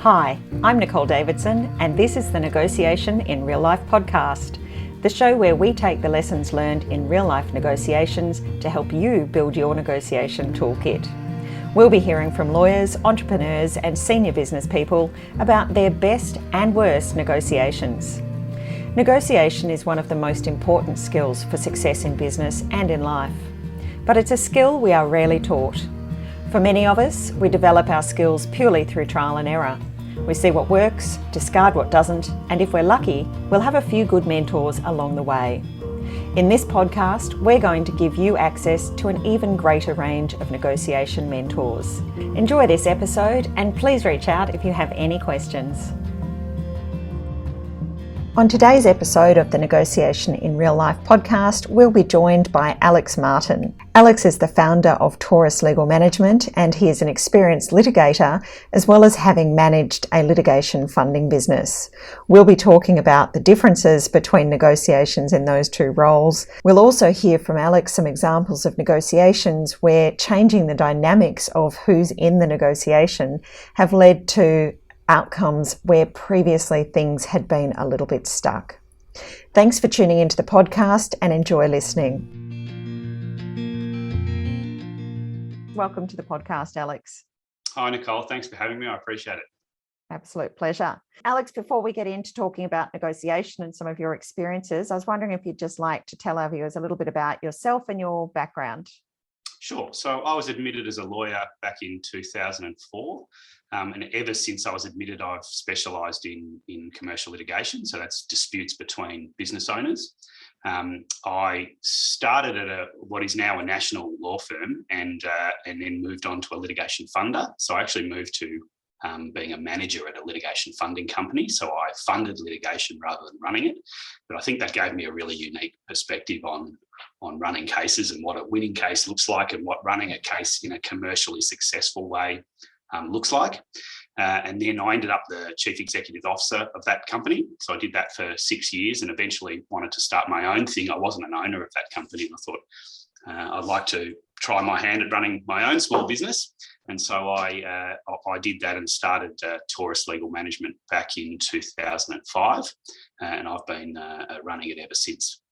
Hi, I'm Nicole Davidson, and this is the Negotiation in Real Life podcast, the show where we take the lessons learned in real life negotiations to help you build your negotiation toolkit. We'll be hearing from lawyers, entrepreneurs, and senior business people about their best and worst negotiations. Negotiation is one of the most important skills for success in business and in life, but it's a skill we are rarely taught. For many of us, we develop our skills purely through trial and error. We see what works, discard what doesn't, and if we're lucky, we'll have a few good mentors along the way. In this podcast, we're going to give you access to an even greater range of negotiation mentors. Enjoy this episode, and please reach out if you have any questions. On today's episode of the Negotiation in Real Life podcast, we'll be joined by Alex Martin. Alex is the founder of Taurus Legal Management, and he is an experienced litigator, as well as having managed a litigation funding business. We'll be talking about the differences between negotiations in those two roles. We'll also hear from Alex some examples of negotiations where changing the dynamics of who's in the negotiation have led to outcomes where previously things had been a little bit stuck. Thanks for tuning into the podcast and enjoy listening. Welcome to the podcast, Alex. Hi, Nicole. Thanks for having me. I appreciate it. Absolute pleasure. Alex, before we get into talking about negotiation and some of your experiences, I was wondering if you'd just like to tell our viewers a little bit about yourself and your background. Sure. So I was admitted as a lawyer back in 2004. And ever since I was admitted, I've specialised in commercial litigation. So that's disputes between business owners. I started at what is now a national law firm and then moved on to a litigation funder. So I actually moved to being a manager at a litigation funding company. So I funded litigation rather than running it. But I think that gave me a really unique perspective on running cases and what a winning case looks like and what running a case in a commercially successful way looks like. And then I ended up the chief executive officer of that company. So I did that for 6 years and eventually wanted to start my own thing. I wasn't an owner of that company and I thought I'd like to try my hand at running my own small business. And so I did that and started Taurus Legal Management back in 2005. And I've been running it ever since.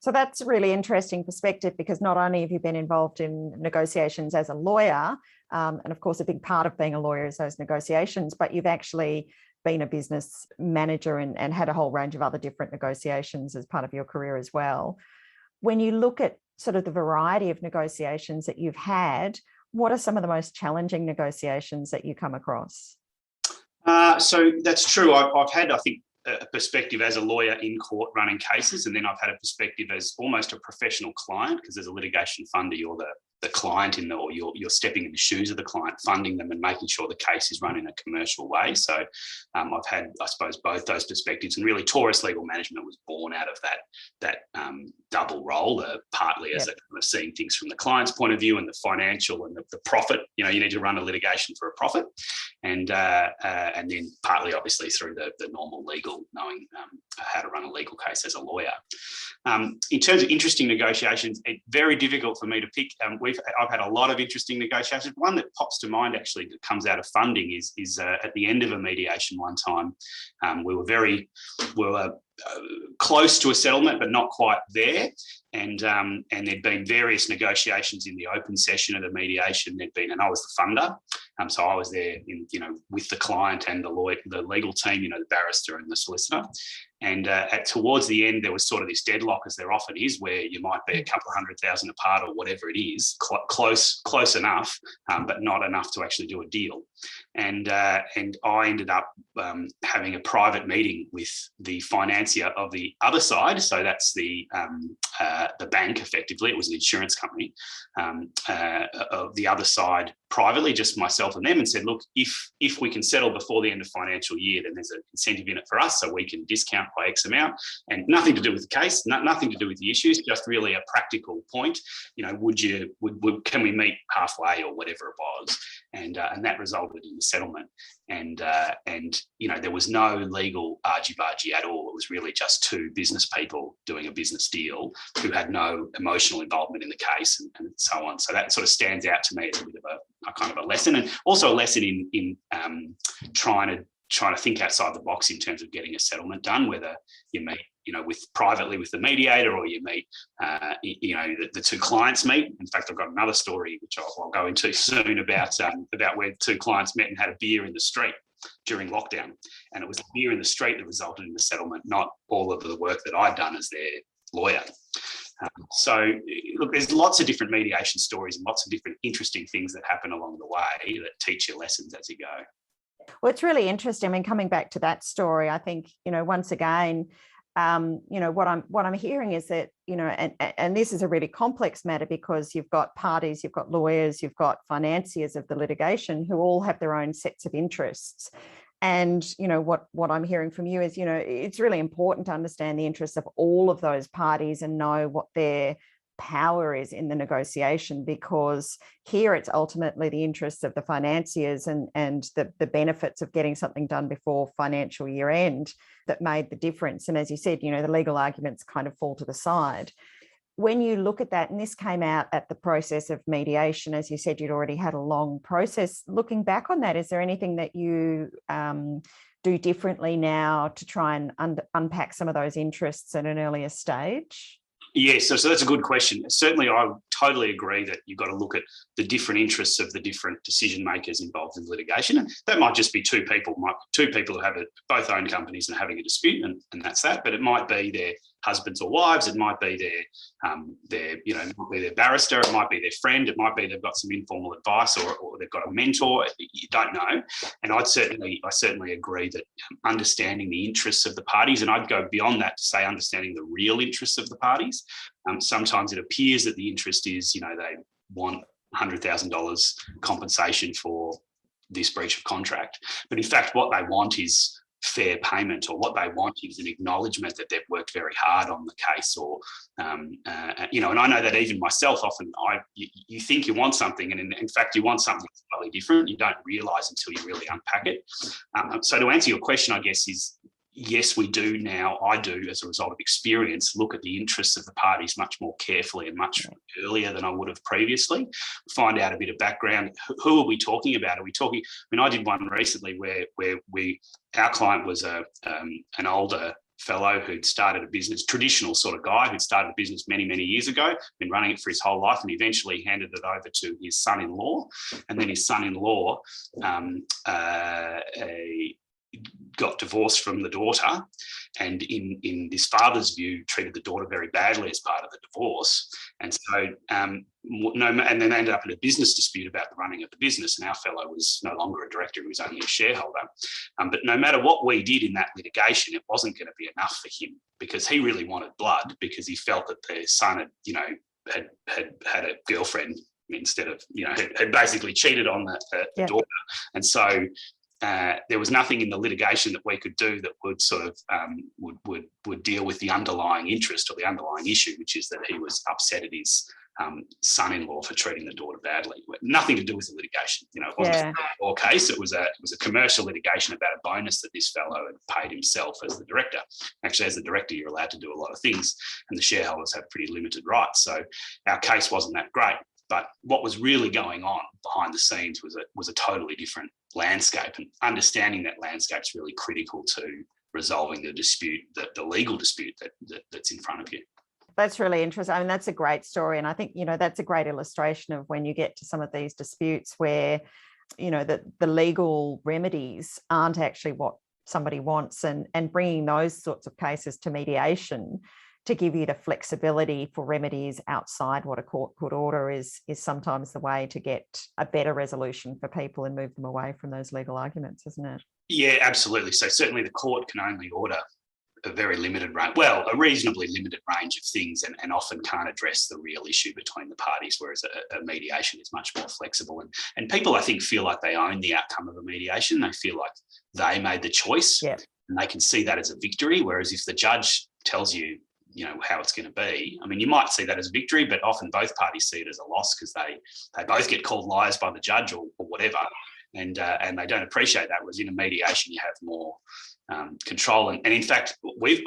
So that's a really interesting perspective because not only have you been involved in negotiations as a lawyer, and of course a big part of being a lawyer is those negotiations, but you've actually been a business manager and had a whole range of other different negotiations as part of your career as well. When you look at sort of the variety of negotiations that you've had, what are some of the most challenging negotiations that you come across? So that's true. I've had, I think, a perspective as a lawyer in court running cases, and then I've had a perspective as almost a professional client because as a litigation funder, you're the client or you're stepping in the shoes of the client, funding them and making sure the case is run in a commercial way. So I've had, I suppose, both those perspectives, and really Taurus Legal Management was born out of that double role, partly as a kind of seeing things from the client's point of view and the financial and the profit. You know, you need to run a litigation for a profit, and then partly obviously through the normal legal, knowing how to run a legal case as a lawyer. In terms of interesting negotiations, it's very difficult for me to pick. I've had a lot of interesting negotiations. One that pops to mind actually that comes out of funding is at the end of a mediation one time. We were close to a settlement, but not quite there. And there'd been various negotiations in the open session of the mediation. And I was the funder. So I was there with the client and the legal team, the barrister and the solicitor. And towards the end, there was sort of this deadlock, as there often is, where you might be a couple of $100,000 apart or whatever it is, close enough, but not enough to actually do a deal. And I ended up having a private meeting with the financier of the other side. So that's the bank, effectively. It was an insurance company of the other side privately, just myself and them, and said, look, if we can settle before the end of financial year, then there's an incentive in it for us, so we can discount by X amount, and nothing to do with the case, nothing to do with the issues, just really a practical point. Can we meet halfway or whatever it was? And that resulted in the settlement. And there was no legal argy-bargy at all. It was really just two business people doing a business deal who had no emotional involvement in the case and so on. So that sort of stands out to me as a bit of a kind of a lesson, and also a lesson in trying to trying to think outside the box in terms of getting a settlement done, whether you meet, privately with the mediator, or you meet, the two clients meet. In fact, I've got another story which I'll go into soon about where two clients met and had a beer in the street during lockdown, and it was the beer in the street that resulted in the settlement, not all of the work that I'd done as their lawyer. So, look, there's lots of different mediation stories and lots of different interesting things that happen along the way that teach you lessons as you go. Well, it's really interesting. I mean, coming back to that story, I think, once again, what I'm hearing is that, and this is a really complex matter, because you've got parties, you've got lawyers, you've got financiers of the litigation who all have their own sets of interests. And, what I'm hearing from you is, it's really important to understand the interests of all of those parties and know what their power is in the negotiation, because here it's ultimately the interests of the financiers and the benefits of getting something done before financial year end that made the difference. And as you said, the legal arguments kind of fall to the side. When you look at that, and this came out at the process of mediation, as you said, you'd already had a long process. Looking back on that, is there anything that you do differently now to try and unpack some of those interests at an earlier stage? Yes, so that's a good question. Certainly, I totally agree that you've got to look at the different interests of the different decision makers involved in litigation. And that might just be two people who have both own companies and having a dispute, and that's that. But it might be their husbands or wives. It might be might be their barrister. It might be their friend. It might be they've got some informal advice, or they've got a mentor. You don't know. And I certainly agree that understanding the interests of the parties, and I'd go beyond that to say understanding the real interests of the parties. Sometimes it appears that the interest is, they want $100,000 compensation for this breach of contract, but in fact, what they want is fair payment, or what they want is an acknowledgement that they've worked very hard on the case, or and I know that even myself, often you think you want something, and in fact you want something slightly different. You don't realise until you really unpack it. So to answer your question, I guess is, yes, we do now. I do, as a result of experience, look at the interests of the parties much more carefully and much earlier than I would have previously. Find out a bit of background. Who are we talking about? Are we talking? I mean, I did one recently where our client was an older fellow who'd started a business, traditional sort of guy who'd started a business many, many years ago, been running it for his whole life, and eventually handed it over to his son-in-law. And then his son-in-law got divorced from the daughter, and in this father's view, treated the daughter very badly as part of the divorce. And so, and then they ended up in a business dispute about the running of the business, and our fellow was no longer a director, he was only a shareholder. But no matter what we did in that litigation, it wasn't going to be enough for him, because he really wanted blood, because he felt that their son had a girlfriend instead of, had basically cheated on the daughter. And so there was nothing in the litigation that we could do that would sort of would deal with the underlying interest or the underlying issue, which is that he was upset at his son-in-law for treating the daughter badly. Nothing to do with the litigation. It wasn't a law case. It was a commercial litigation about a bonus that this fellow had paid himself as the director. Actually, as the director, you're allowed to do a lot of things, and the shareholders have pretty limited rights. So our case wasn't that great. But what was really going on behind the scenes was a totally different landscape, and understanding that landscape is really critical to resolving the dispute, the legal dispute that's in front of you. That's really interesting. I mean, that's a great story, and I think that's a great illustration of when you get to some of these disputes where the legal remedies aren't actually what somebody wants, and bringing those sorts of cases to mediation to give you the flexibility for remedies outside what a court could order is sometimes the way to get a better resolution for people and move them away from those legal arguments, isn't it? Yeah, absolutely. So certainly the court can only order a very limited range, a reasonably limited range of things, and often can't address the real issue between the parties, whereas a mediation is much more flexible. And people, I think, feel like they own the outcome of a mediation. They feel like they made the choice, and they can see that as a victory, whereas if the judge tells you, how it's going to be. I mean, you might see that as a victory, but often both parties see it as a loss, because they both get called liars by the judge or whatever, and they don't appreciate that. Whereas in a mediation, you have more control. And in fact,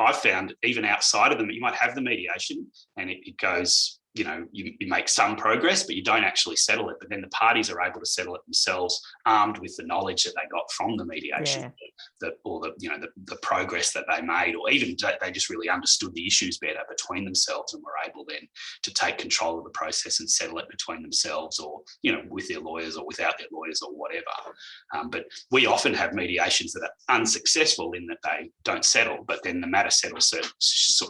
I've found even outside of them, you might have the mediation and it goes you make some progress, but you don't actually settle it. But then the parties are able to settle it themselves, armed with the knowledge that they got from the mediation, the progress that they made, or even they just really understood the issues better between themselves and were able then to take control of the process and settle it between themselves, or with their lawyers or without their lawyers or whatever. But we often have mediations that are unsuccessful in that they don't settle, but then the matter settles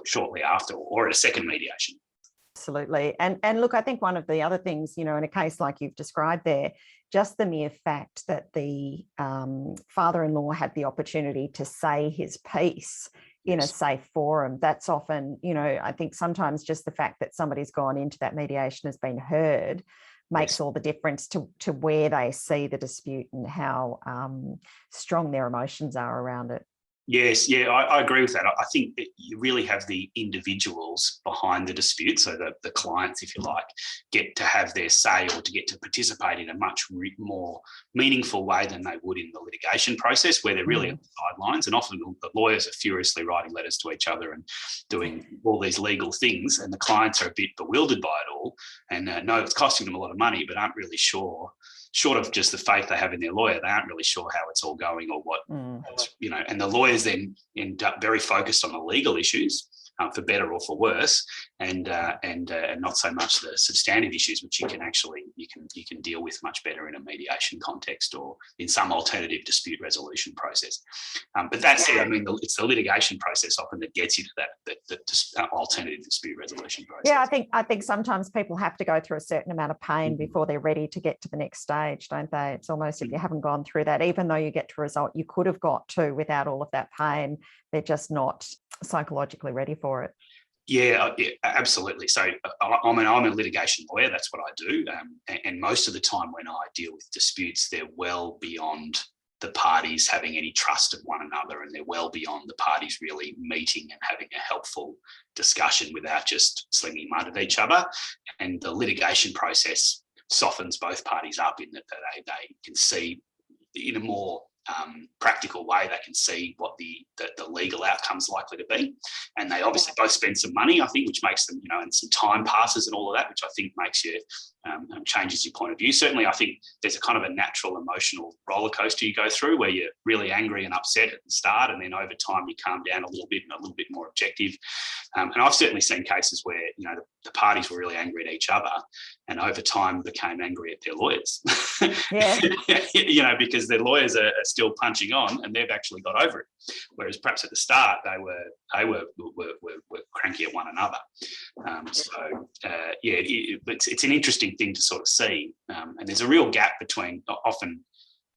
shortly after, or at a second mediation. Absolutely. And look, I think one of the other things, in a case like you've described there, just the mere fact that the father-in-law had the opportunity to say his piece in a safe forum, that's often, I think sometimes just the fact that somebody's gone into that mediation has been heard makes all the difference to where they see the dispute and how strong their emotions are around it. Yes, yeah, I agree with that. I think that you really have the individuals behind the dispute, so the clients, if you like, get to have their say or to get to participate in a much more meaningful way than they would in the litigation process, where they're really on the sidelines. And often the lawyers are furiously writing letters to each other and doing all these legal things, and the clients are a bit bewildered by it all and know it's costing them a lot of money, but aren't really sure. Short of just the faith they have in their lawyer, they aren't really sure how it's all going or what, and the lawyers then end up very focused on the legal issues, for better or for worse, and not so much the substantive issues, which you can deal with much better in a mediation context or in some alternative dispute resolution process. But that's it. I mean, it's the litigation process often that gets you to that alternative dispute resolution process. Yeah, I think sometimes people have to go through a certain amount of pain before they're ready to get to the next stage, don't they? It's almost if you haven't gone through that, even though you get to a result you could have got to without all of that pain, they're just not psychologically ready for it. Yeah, absolutely. So I'm a litigation lawyer. That's what I do. And most of the time when I deal with disputes, they're well beyond the parties having any trust of one another, and they're well beyond the parties really meeting and having a helpful discussion without just slinging mud at each other. And the litigation process softens both parties up in that they can see in a more practical way. They can see what the legal outcome's likely to be, and they obviously both spend some money, I think, which makes them, and some time passes and all of that, which I think makes you changes your point of view. Certainly, I think there's a kind of a natural emotional roller coaster you go through where you're really angry and upset at the start, and then over time you calm down a little bit and a little bit more objective. And I've certainly seen cases where the parties were really angry at each other, and over time became angry at their lawyers. Yeah. Because their lawyers are still punching on, and they've actually got over it. Whereas perhaps at the start they were cranky at one another. It's an interesting thing to sort of see, and there's a real gap between often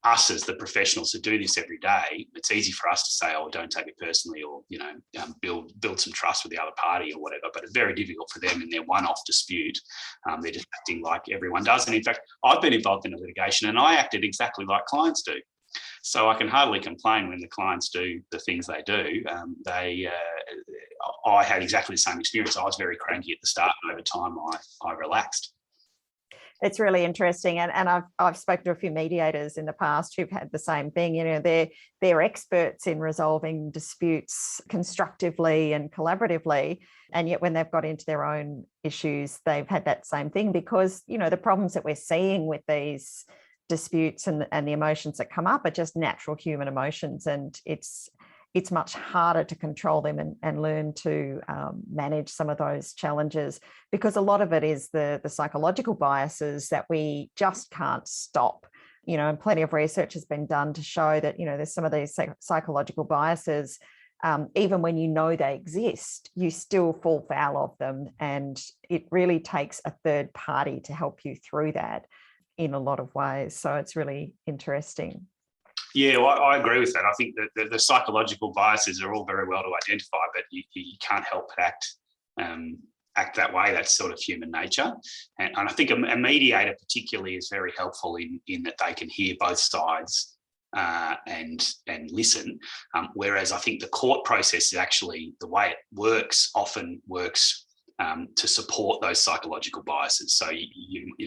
us as the professionals who do this every day. It's easy for us to say, "Oh, don't take it personally," or build some trust with the other party or whatever. But it's very difficult for them in their one-off dispute. They're just acting like everyone does. And in fact, I've been involved in a litigation, and I acted exactly like clients do. So I can hardly complain when the clients do the things they do. I had exactly the same experience. I was very cranky at the start, and over time I relaxed. It's really interesting, and I've spoken to a few mediators in the past who've had the same thing. They're experts in resolving disputes constructively and collaboratively, and yet when they've got into their own issues, they've had that same thing, because the problems that we're seeing with these disputes and the emotions that come up are just natural human emotions, and it's much harder to control them and learn to manage some of those challenges, because a lot of it is the psychological biases that we just can't stop. And plenty of research has been done to show that, there's some of these psychological biases, even when they exist, you still fall foul of them. And it really takes a third party to help you through that in a lot of ways. So it's really interesting. Yeah, well, I agree with that. I think that the psychological biases are all very well to identify, but you can't help but act that way. That's sort of human nature. And I think a mediator particularly is very helpful in that they can hear both sides and listen. Whereas I think the court process is actually, the way it often works to support those psychological biases. So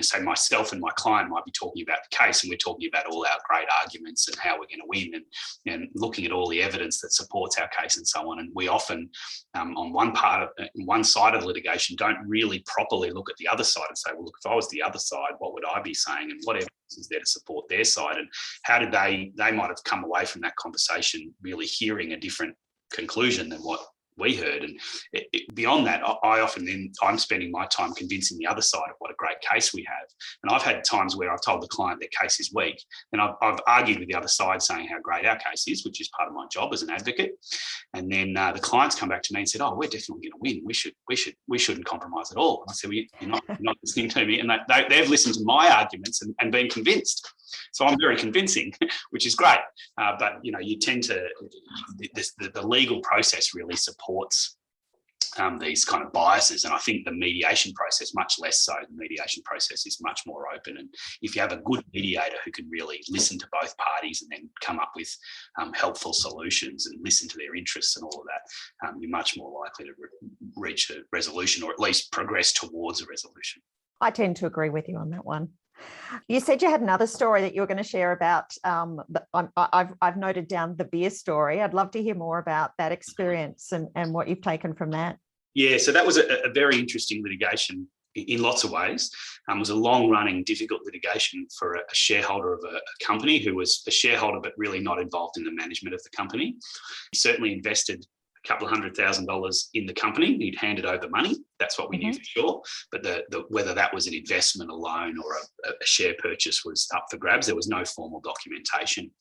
say myself and my client might be talking about the case, and we're talking about all our great arguments and how we're going to win, and looking at all the evidence that supports our case and so on. And we often, on one side of the litigation, don't really properly look at the other side and say, well, look, if I was the other side, what would I be saying, and what evidence is there to support their side, and how did they might have come away from that conversation really hearing a different conclusion than what we heard. And beyond that, I'm spending my time convincing the other side of what a great case we have. And I've had times where I've told the client their case is weak, and I've argued with the other side saying how great our case is, which is part of my job as an advocate. And then the clients come back to me and said, "Oh, we're definitely going to win. We shouldn't compromise at all." And I said, "Well, you're not listening to me." And they've listened to my arguments and been convinced. So I'm very convincing, which is great. But you tend to the legal process really supports these kind of biases, and I think the mediation process much less so. The mediation process is much more open, and if you have a good mediator who can really listen to both parties and then come up with helpful solutions and listen to their interests and all of that, you're much more likely to reach a resolution, or at least progress towards a resolution. I tend to agree with you on that one. You said you had another story that you were going to share about. I've noted down the beer story. I'd love to hear more about that experience and what you've taken from that. Yeah, so that was a very interesting litigation in lots of ways. It was a long-running, difficult litigation for a shareholder of a company who was a shareholder but really not involved in the management of the company. He certainly invested a couple of $100,000 in the company. He'd handed over money. That's what we knew for sure. But whether that was an investment, a loan, or a share purchase was up for grabs. There was no formal documentation.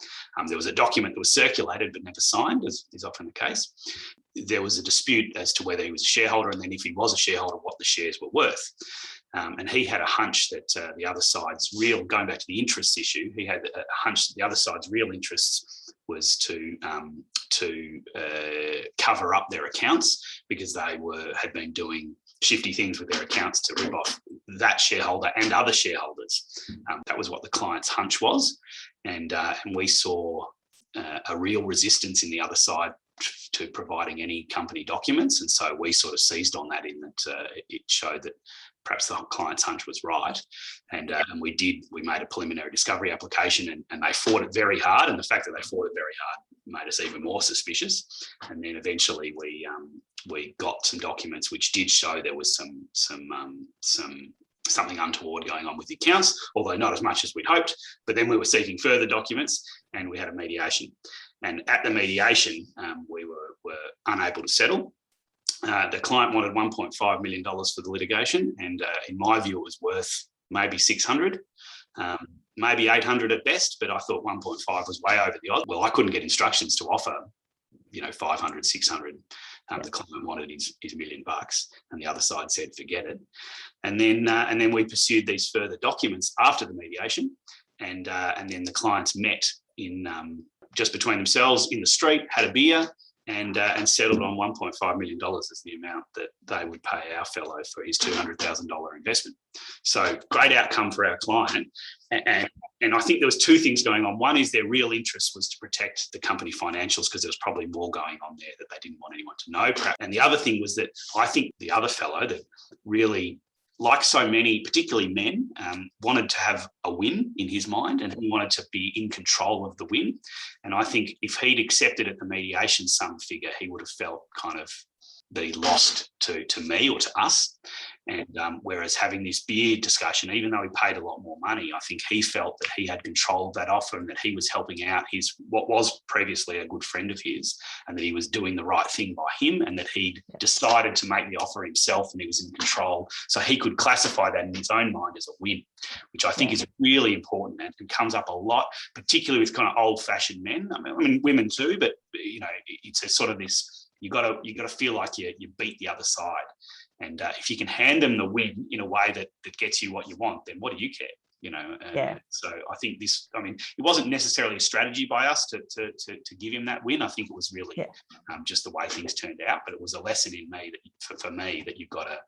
There was a document that was circulated but never signed, as is often the case. There was a dispute as to whether he was a shareholder, and then if he was a shareholder, what the shares were worth. And he had a hunch that the other side's going back to the interests issue, he had a hunch that the other side's real interests was to cover up their accounts, because they had been doing shifty things with their accounts to rip off that shareholder and other shareholders. That was what the client's hunch was. And we saw a real resistance in the other side to providing any company documents. And so we sort of seized on that, in that it showed that perhaps the client's hunch was right. And we made a preliminary discovery application, and they fought it very hard. And the fact that they fought it very hard made us even more suspicious. And then eventually we got some documents which did show there was something untoward going on with the accounts, although not as much as we'd hoped. But then we were seeking further documents, and we had a mediation. And at the mediation, we were unable to settle. The client wanted $1.5 million for the litigation, and in my view, it was worth maybe 600, maybe 800 at best. But I thought 1.5 was way over the odds. Well, I couldn't get instructions to offer, 500, 600. The client wanted his $1 million, and the other side said, forget it. And then we pursued these further documents after the mediation, and then the clients met in just between themselves in the street, had a beer, and settled on $1.5 million as the amount that they would pay our fellow for his $200,000 investment. So great outcome for our client. And I think there was two things going on. One is their real interest was to protect the company financials, because there was probably more going on there that they didn't want anyone to know. And the other thing was that I think the other fellow that really, like so many, particularly men, wanted to have a win in his mind, and he wanted to be in control of the win. And I think if he'd accepted at the mediation some figure, he would have felt kind of that he lost to me or to us. And whereas having this beer discussion, even though he paid a lot more money, I think he felt that he had control of that offer, and that he was helping out what was previously a good friend of his, and that he was doing the right thing by him, and that he'd decided to make the offer himself, and he was in control. So he could classify that in his own mind as a win, which I think is really important, and comes up a lot, particularly with kind of old-fashioned men. I mean women too, but it's a sort of this. You got to feel like you beat the other side. And if you can hand them the win in a way that gets you what you want, then what do you care? So I think it wasn't necessarily a strategy by us to give him that win. I think it was really just the way things turned out. But it was a lesson in me for me that you've got to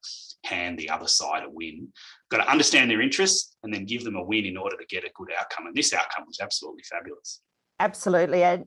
hand the other side a win. You've got to understand their interests and then give them a win in order to get a good outcome. And this outcome was absolutely fabulous. Absolutely. And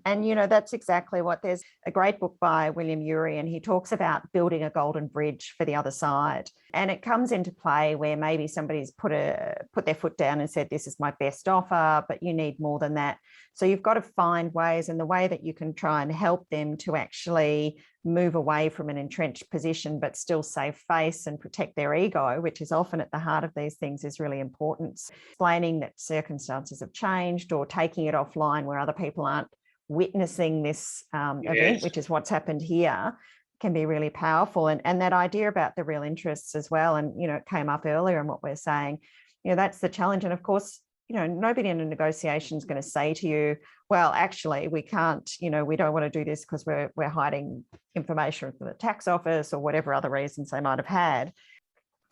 that's exactly what there's a great book by William Ury, and he talks about building a golden bridge for the other side. And it comes into play where maybe somebody's put their foot down and said, this is my best offer, but you need more than that. So you've got to find ways, and the way that you can try and help them to actually move away from an entrenched position, but still save face and protect their ego, which is often at the heart of these things, is really important. Explaining that circumstances have changed, or taking it offline where other people aren't witnessing this event, which is what's happened here, can be really powerful. And that idea about the real interests as well. And, it came up earlier in what we're saying, that's the challenge. And of course, nobody in a negotiation is going to say to you, well, actually, we can't, we don't want to do this because we're hiding information from the tax office or whatever other reasons they might have had.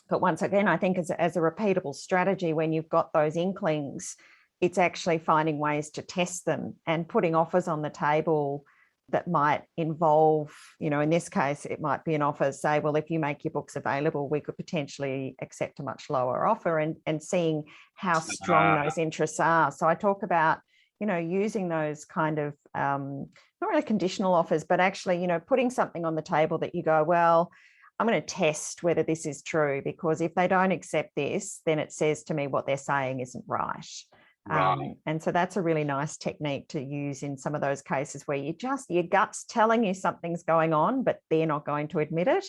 But once again, I think as a repeatable strategy, when you've got those inklings, it's actually finding ways to test them and putting offers on the table that might involve, in this case, it might be an offer, say, well, if you make your books available, we could potentially accept a much lower offer, and seeing how strong those interests are. So I talk about, using those kind of, not really conditional offers, but actually, putting something on the table that you go, well, I'm going to test whether this is true, because if they don't accept this, then it says to me what they're saying isn't right. And so that's a really nice technique to use in some of those cases where your gut's telling you something's going on, but they're not going to admit it.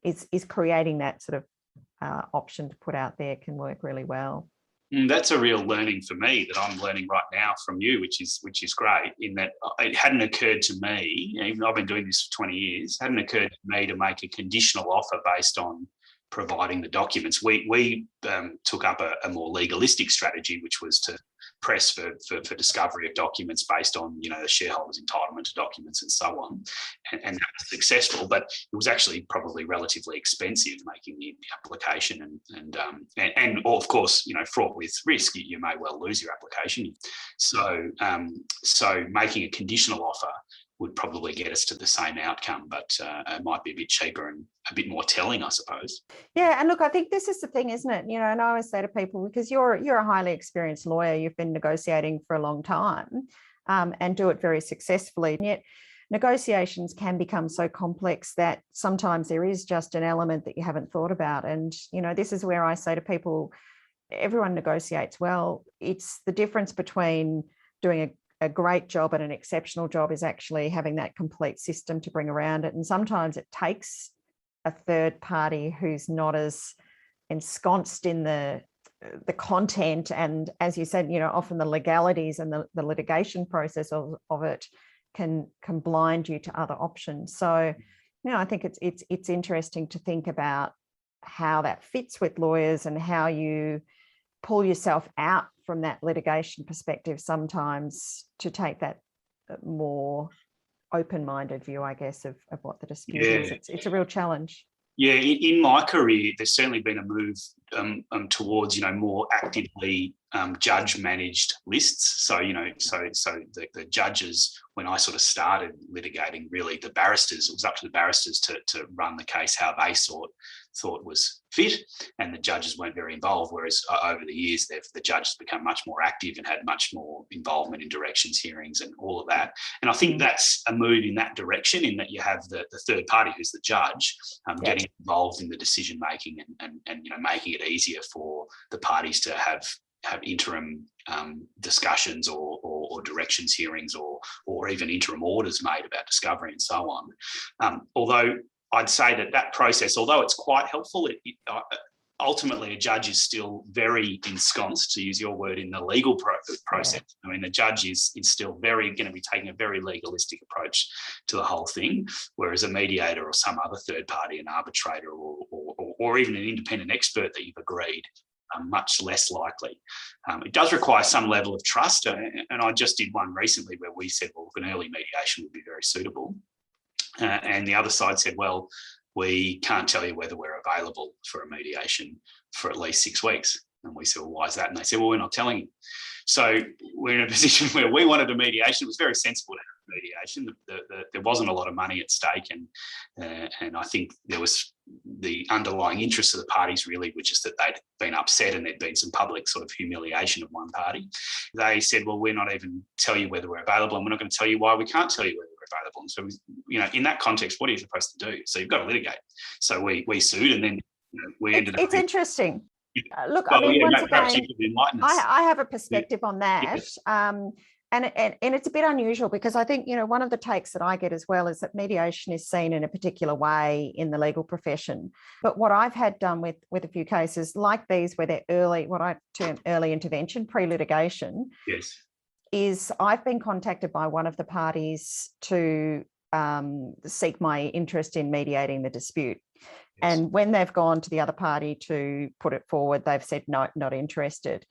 Is creating that sort of option to put out there can work really well. That's a real learning for me that I'm learning right now from you, which is great, in that it hadn't occurred to me, even though I've been doing this for 20 years, hadn't occurred to me to make a conditional offer based on providing the documents. We took up a more legalistic strategy, which was to press for discovery of documents based on, the shareholders' entitlement to documents and so on. And that was successful, but it was actually probably relatively expensive making the application and of course, fraught with risk. You may well lose your application. So making a conditional offer would probably get us to the same outcome, but it might be a bit cheaper and a bit more telling, I suppose. Yeah, and look, I think this is the thing, isn't it? And I always say to people, because you're a highly experienced lawyer, you've been negotiating for a long time, and do it very successfully. And yet negotiations can become so complex that sometimes there is just an element that you haven't thought about. And, this is where I say to people, everyone negotiates well. It's the difference between doing a great job and an exceptional job is actually having that complete system to bring around it. And sometimes it takes a third party who's not as ensconced in the content. And as you said, often the legalities and the litigation process of it can blind you to other options. So, I think it's interesting to think about how that fits with lawyers and how you pull yourself out from that litigation perspective sometimes to take that more open-minded view, I guess, of what the dispute is. It's a real challenge. Yeah, in my career, there's certainly been a move towards, more actively judge-managed lists. So, the judges, when I sort of started litigating, really it was up to the barristers to run the case how they thought was fit, and the judges weren't very involved. Whereas over the years, the judges become much more active and had much more involvement in directions hearings and all of that. And I think that's a move in that direction, in that you have the third party, who's the judge, getting involved in the decision making and making it easier for the parties to have interim discussions or directions hearings or even interim orders made about discovery and so on. Although I'd say that process, although it's quite helpful, ultimately a judge is still very ensconced, to use your word, in the legal process. I mean, the judge is still going to be taking a very legalistic approach to the whole thing, whereas a mediator or some other third party, an arbitrator or even an independent expert that you've agreed, are much less likely. It does require some level of trust, and I just did one recently where we said, well, an early mediation would be very suitable. And the other side said, well, we can't tell you whether we're available for a mediation for at least 6 weeks. And we said, well, why is that? And they said, well, we're not telling you. So we're in a position where we wanted a mediation. It was very sensible to have a mediation. There wasn't a lot of money at stake. And I think there was the underlying interest of the parties really were just that they'd been upset and there'd been some public sort of humiliation of one party. They said, well, we're not even tell you whether we're available, and we're not going to tell you why we can't tell you whether we're available. And so, in that context, what are you supposed to do? So you've got to litigate. So we sued, and then we ended up. It's interesting. Look, Well, I mean, yeah, once perhaps again, you could enlighten us. I have a perspective on that. Yes. And it's a bit unusual because I think, one of the takes that I get as well is that mediation is seen in a particular way in the legal profession. But what I've had done with a few cases like these where they're early, what I term early intervention, pre-litigation, Yes. is I've been contacted by one of the parties to seek my interest in mediating the dispute. Yes. And when they've gone to the other party to put it forward, they've said, no, not interested.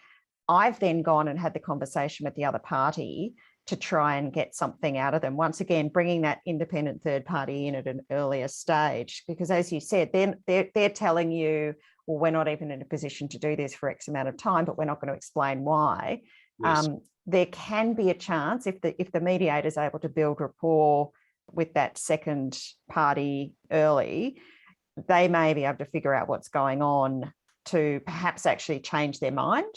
I've then gone and had the conversation with the other party to try and get something out of them. Once again, bringing that independent third party in at an earlier stage, because as you said, they're telling you, well, we're not even in a position to do this for X amount of time, but we're not going to explain why. Yes. There can be a chance if the mediator is able to build rapport with that second party early, they may be able to figure out what's going on to perhaps actually change their mind.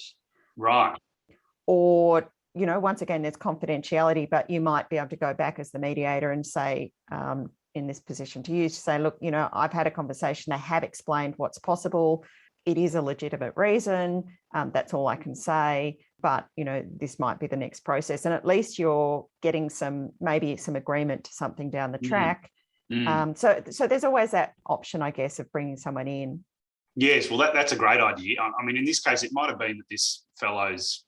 Right. Or, once again, there's confidentiality, but you might be able to go back as the mediator and say, in this position to you, to say, look, I've had a conversation. They have explained what's possible. It is a legitimate reason. That's all I can say. But, this might be the next process. And at least you're getting maybe some agreement to something down the track. So there's always that option, I guess, of bringing someone in. Yes, well, that's a great idea. I mean, in this case, it might have been that this fellow's,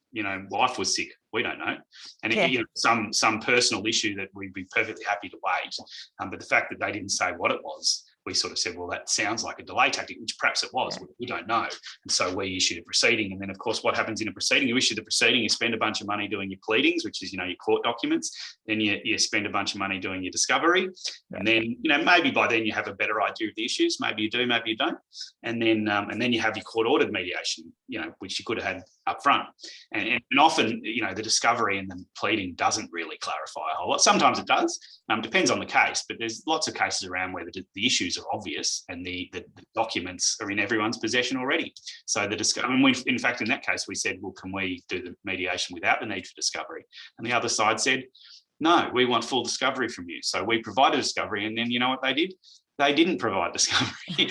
wife was sick. We don't know. And some personal issue that we'd be perfectly happy to wait. But the fact that they didn't say what it was, we sort of said, well, that sounds like a delay tactic, which perhaps it was. Yeah. We don't know. And so we issued a proceeding. And then, of course, what happens in a proceeding? You issue the proceeding, you spend a bunch of money doing your pleadings, which is, your court documents. Then you spend a bunch of money doing your discovery. Yeah. And then, maybe by then you have a better idea of the issues. Maybe you do, maybe you don't. And then you have your court-ordered mediation, which you could have had up front. And often, the discovery and the pleading doesn't really clarify a whole lot. Sometimes it does. Depends on the case, but there's lots of cases around where the issues are obvious and the documents are in everyone's possession already. So in fact, in that case, we said, well, can we do the mediation without the need for discovery? And the other side said, no, we want full discovery from you. So we provided discovery, and then you know what they did? They didn't provide discovery.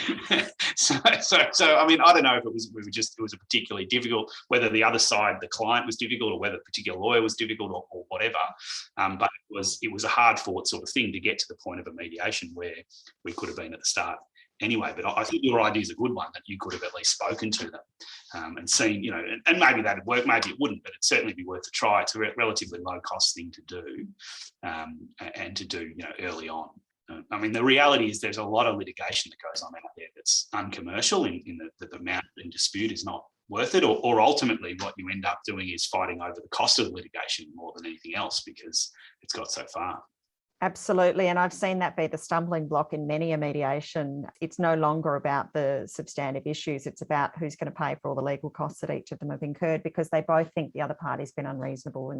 so I mean, I don't know if it was a particularly difficult, whether the other side, the client was difficult, or whether a particular lawyer was difficult, or whatever. But it was a hard fought sort of thing to get to the point of a mediation where we could have been at the start anyway. But I think your idea is a good one, that you could have at least spoken to them and seen, and maybe that'd work, maybe it wouldn't, but it'd certainly be worth a try. It's a relatively low cost thing to do, and to do, early on. I mean, the reality is there's a lot of litigation that goes on out there that's uncommercial in the amount in dispute is not worth it, or ultimately what you end up doing is fighting over the cost of the litigation more than anything else because it's got so far. Absolutely. And I've seen that be the stumbling block in many a mediation. It's no longer about the substantive issues. It's about who's going to pay for all the legal costs that each of them have incurred, because they both think the other party's been unreasonable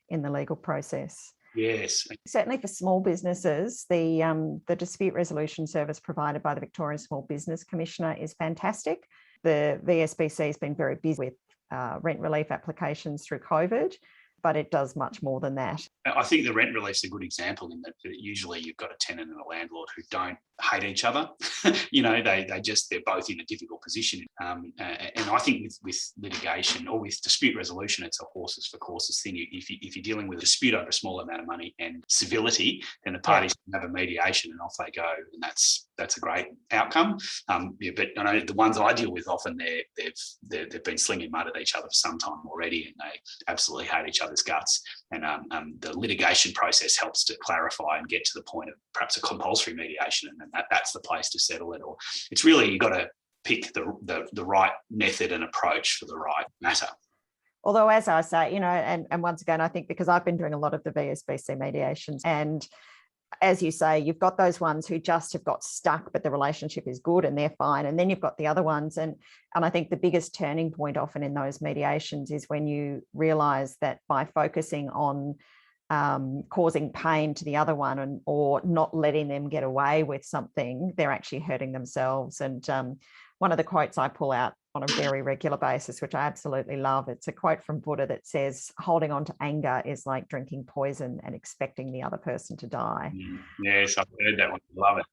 in the legal process. Yes. Certainly for small businesses, the dispute resolution service provided by the Victorian Small Business Commissioner is fantastic. The VSBC has been very busy with rent relief applications through COVID, but it does much more than that. I think the rent relief's a good example in that usually you've got a tenant and a landlord who don't hate each other. They're both in a difficult position. And I think with litigation or with dispute resolution, it's a horses for courses thing. If you're dealing with a dispute over a small amount of money and civility, then the parties can have a mediation and off they go, and that's a great outcome. But I know the ones I deal with often they've been slinging mud at each other for some time already, and they absolutely hate each other's guts. And the litigation process helps to clarify and get to the point of perhaps a compulsory mediation, and then that's the place to settle it. Or it's really, you've got to pick the right method and approach for the right matter. Although, as I say, and once again, I think because I've been doing a lot of the VSBC mediations, and as you say, you've got those ones who just have got stuck, but the relationship is good and they're fine. And then you've got the other ones. And I think the biggest turning point often in those mediations is when you realise that by focusing on causing pain to the other one or not letting them get away with something, they're actually hurting themselves. And one of the quotes I pull out on a very regular basis, which I absolutely love, it's a quote from Buddha that says, holding on to anger is like drinking poison and expecting the other person to die. Yes, I've heard that one. I love it.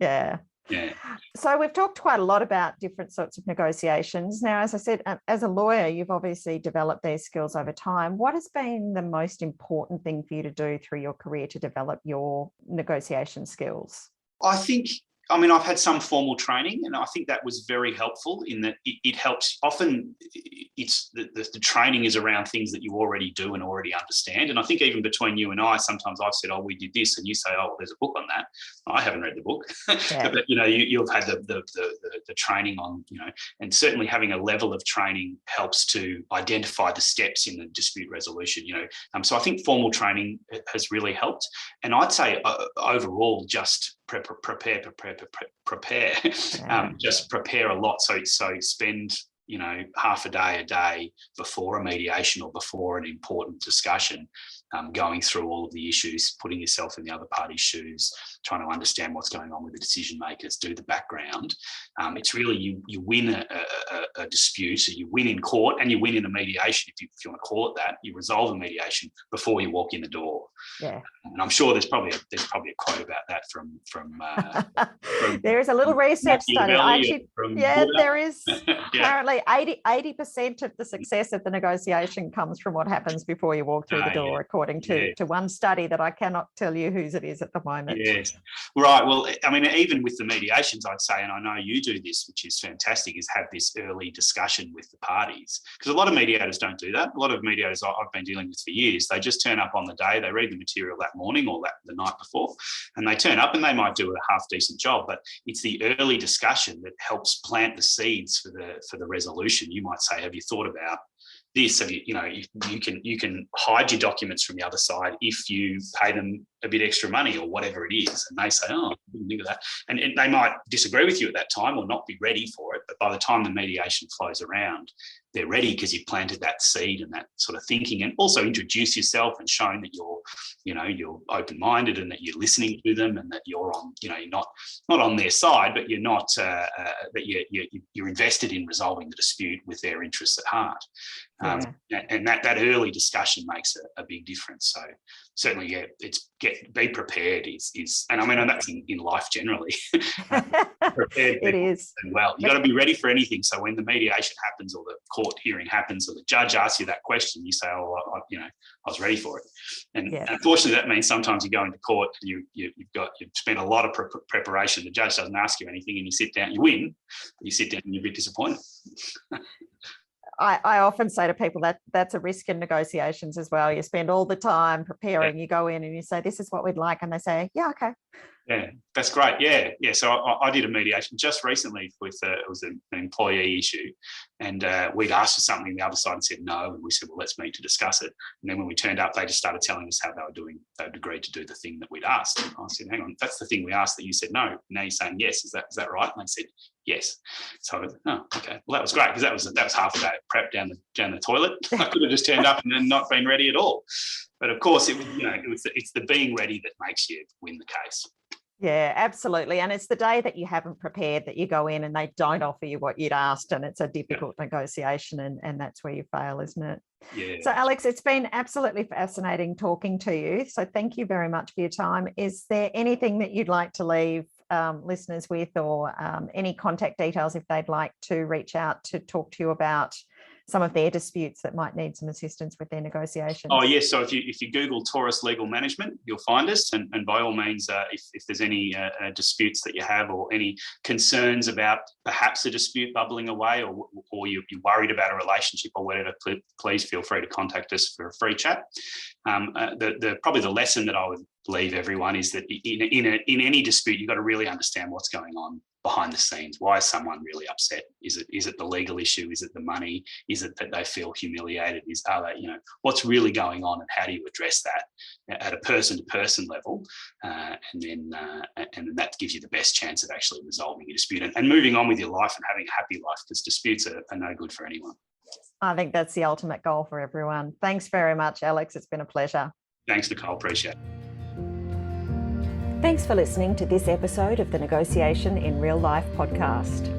Yeah. Yeah. So we've talked quite a lot about different sorts of negotiations. Now, as I said, as a lawyer, you've obviously developed these skills over time. What has been the most important thing for you to do through your career to develop your negotiation skills? I've had some formal training, and I think that was very helpful in that it helps. Often it's the training is around things that you already do and already understand. And I think even between you and I, sometimes I've said, oh, we did this, and you say, oh, well, there's a book on that. I haven't read the book, Yeah. but you've had the training on, and certainly having a level of training helps to identify the steps in the dispute resolution. So I think formal training has really helped, and I'd say overall just prepare. Just prepare a lot. So spend half a day before a mediation or before an important discussion, going through all of the issues, putting yourself in the other party's shoes, trying to understand what's going on with the decision makers, do the background. It's really you win a dispute, so you win in court and you win in a mediation, if you want to call it that. You resolve a mediation before you walk in the door. Yeah. And I'm sure there's probably a quote about that from there is a little research study. There is. Yeah. Apparently 80% of the success of the negotiation comes from what happens before you walk through the door, according to one study that I cannot tell you whose it is at the moment. Yes. Right. Well, even with the mediations, I'd say, and I know you do this, which is fantastic, is have this early discussion with the parties. Because a lot of mediators don't do that. A lot of mediators I've been dealing with for years, they just turn up on the day, they read the material that morning or the night before, and they turn up and they might do a half decent job, but it's the early discussion that helps plant the seeds for the resolution. You might say, have you thought about this? Have you can hide your documents from the other side if you pay them a bit extra money or whatever it is. And they say, oh, I didn't think of that. And they might disagree with you at that time or not be ready for it. But by the time the mediation flows around, they're ready because you've planted that seed and that sort of thinking, and also introduce yourself and showing that you're open-minded and that you're listening to them and that you're on, you're not on their side, but you're not, that you're invested in resolving the dispute with their interests at heart. And that early discussion makes a big difference. So certainly, be prepared is, and that's in life generally. Prepared. It is. Well, you got to be ready for anything. So when the mediation happens or the court hearing happens or the judge asks you that question, you say, "Oh, I was ready for it." And unfortunately, that means sometimes you go into court, you've spent a lot of preparation. The judge doesn't ask you anything, and you sit down, you win, but you sit down and you're a bit disappointed. I often say to people that's a risk in negotiations as well. You spend all the time preparing, you go in and you say, this is what we'd like. And they say, yeah, okay. Yeah, that's great. Yeah. So I did a mediation just recently with it was an employee issue, and we'd asked for something, the other side said no, and we said, well, let's meet to discuss it. And then when we turned up, they just started telling us how they were doing. They'd agreed to do the thing that we'd asked. And I said, hang on, that's the thing we asked that you said no. Now you're saying yes. Is that right? And they said yes. So okay. Well, that was great because that was half a day of prep down the toilet. I could have just turned up and then not been ready at all. But of course, it's the being ready that makes you win the case. Yeah, absolutely. And it's the day that you haven't prepared that you go in and they don't offer you what you'd asked, and it's a difficult negotiation, and that's where you fail, isn't it? Yeah. So, Alex, it's been absolutely fascinating talking to you. So thank you very much for your time. Is there anything that you'd like to leave listeners with, or any contact details if they'd like to reach out to talk to you about some of their disputes that might need some assistance with their negotiations? Oh, yes. So if you Google Taurus Legal Management, you'll find us. And by all means, if there's any disputes that you have or any concerns about perhaps a dispute bubbling away, or you're worried about a relationship or whatever, please feel free to contact us for a free chat. Probably the lesson that I would leave everyone is that in any dispute, you've got to really understand what's going on behind the scenes. Why is someone really upset? Is it the legal issue? Is it the money? Is it that they feel humiliated? What's really going on, and how do you address that at a person-to-person level? And then that gives you the best chance of actually resolving a dispute and moving on with your life and having a happy life, because disputes are no good for anyone. I think that's the ultimate goal for everyone. Thanks very much, Alex. It's been a pleasure. Thanks, Nicole. Appreciate it. Thanks for listening to this episode of the Negotiation in Real Life podcast.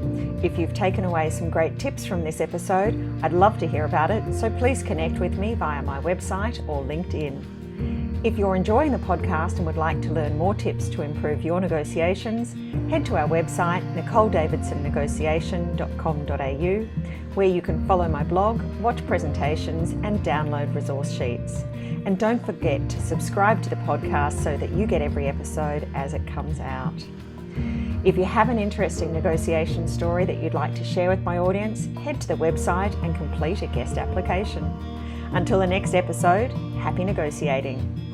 If you've taken away some great tips from this episode, I'd love to hear about it, so please connect with me via my website or LinkedIn. If you're enjoying the podcast and would like to learn more tips to improve your negotiations, head to our website, nicoledavidsonnegotiation.com.au, where you can follow my blog, watch presentations, and download resource sheets. And don't forget to subscribe to the podcast so that you get every episode as it comes out. If you have an interesting negotiation story that you'd like to share with my audience, head to the website and complete a guest application. Until the next episode, happy negotiating.